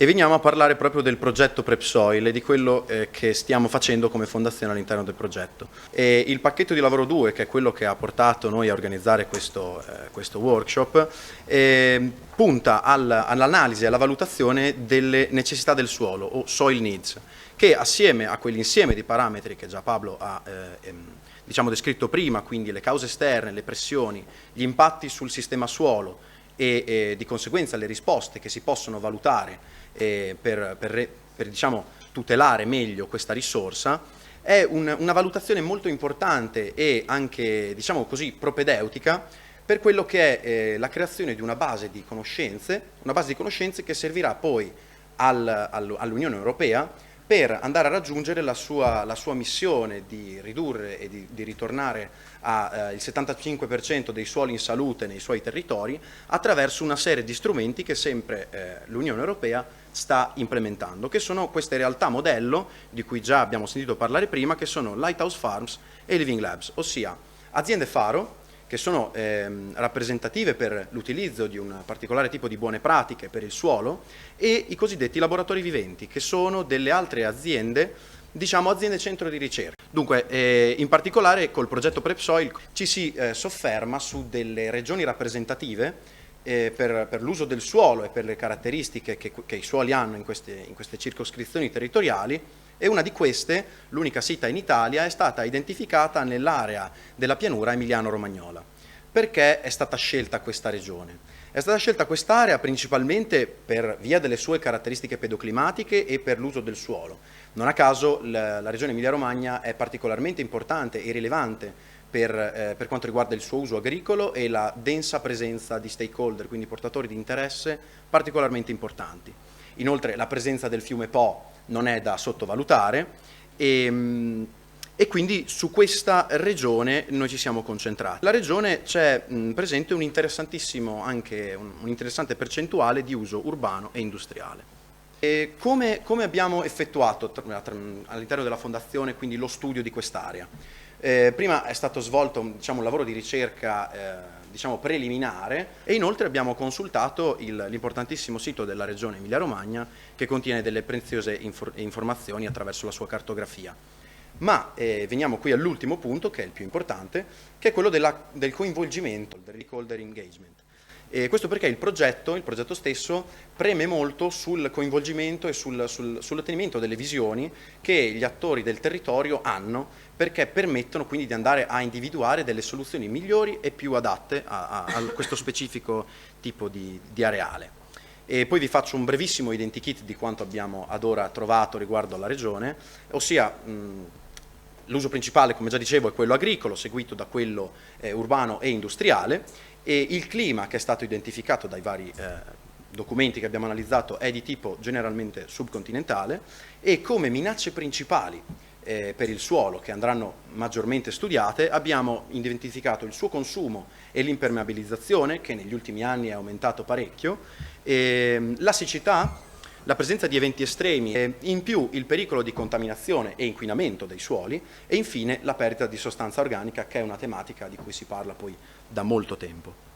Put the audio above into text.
e veniamo a parlare proprio del progetto PrepSoil e di quello che stiamo facendo come fondazione all'interno del progetto. E il pacchetto di lavoro 2, che è quello che ha portato noi a organizzare questo workshop, punta all'analisi e alla valutazione delle necessità del suolo o soil needs, che assieme a quell'insieme di parametri che già Pablo ha descritto prima, quindi le cause esterne, le pressioni, gli impatti sul sistema suolo e di conseguenza le risposte che si possono valutare per tutelare meglio questa risorsa, è una valutazione molto importante e anche propedeutica per quello che è la creazione di una base di conoscenze che servirà poi all'Unione Europea per andare a raggiungere la sua missione di ridurre e di ritornare al 75% dei suoli in salute nei suoi territori attraverso una serie di strumenti che sempre l'Unione Europea sta implementando, che sono queste realtà modello di cui già abbiamo sentito parlare prima, che sono Lighthouse Farms e Living Labs, ossia aziende faro che sono rappresentative per l'utilizzo di un particolare tipo di buone pratiche per il suolo, e i cosiddetti laboratori viventi, che sono delle altre aziende, aziende centro di ricerca. Dunque, in particolare col progetto PrepSoil ci si sofferma su delle regioni rappresentative per l'uso del suolo e per le caratteristiche che i suoli hanno in queste circoscrizioni territoriali, e una di queste, l'unica sita in Italia, è stata identificata nell'area della pianura emiliano-romagnola. Perché è stata scelta questa regione? È stata scelta quest'area principalmente per via delle sue caratteristiche pedoclimatiche e per l'uso del suolo. Non a caso la regione Emilia-Romagna è particolarmente importante e rilevante per quanto riguarda il suo uso agricolo e la densa presenza di stakeholder, quindi portatori di interesse particolarmente importanti. Inoltre la presenza del fiume Po non è da sottovalutare e quindi su questa regione noi ci siamo concentrati. La regione c'è presente un'interessante percentuale di uso urbano e industriale. E come abbiamo effettuato all'interno della fondazione quindi lo studio di quest'area? Prima è stato svolto un lavoro di ricerca preliminare, e inoltre abbiamo consultato l'importantissimo sito della regione Emilia-Romagna, che contiene delle preziose informazioni attraverso la sua cartografia. Ma veniamo qui all'ultimo punto, che è il più importante, che è quello del coinvolgimento, del stakeholder engagement. E questo perché il progetto stesso preme molto sul coinvolgimento e sull'ottenimento delle visioni che gli attori del territorio hanno, perché permettono quindi di andare a individuare delle soluzioni migliori e più adatte a questo specifico tipo di areale. E poi vi faccio un brevissimo identikit di quanto abbiamo ad ora trovato riguardo alla regione, ossia l'uso principale, come già dicevo, è quello agricolo, seguito da quello urbano e industriale, e il clima che è stato identificato dai vari documenti che abbiamo analizzato è di tipo generalmente subcontinentale, e come minacce principali per il suolo, che andranno maggiormente studiate, abbiamo identificato il suo consumo e l'impermeabilizzazione, che negli ultimi anni è aumentato parecchio, la siccità, la presenza di eventi estremi, in più il pericolo di contaminazione e inquinamento dei suoli, e infine la perdita di sostanza organica, che è una tematica di cui si parla poi da molto tempo.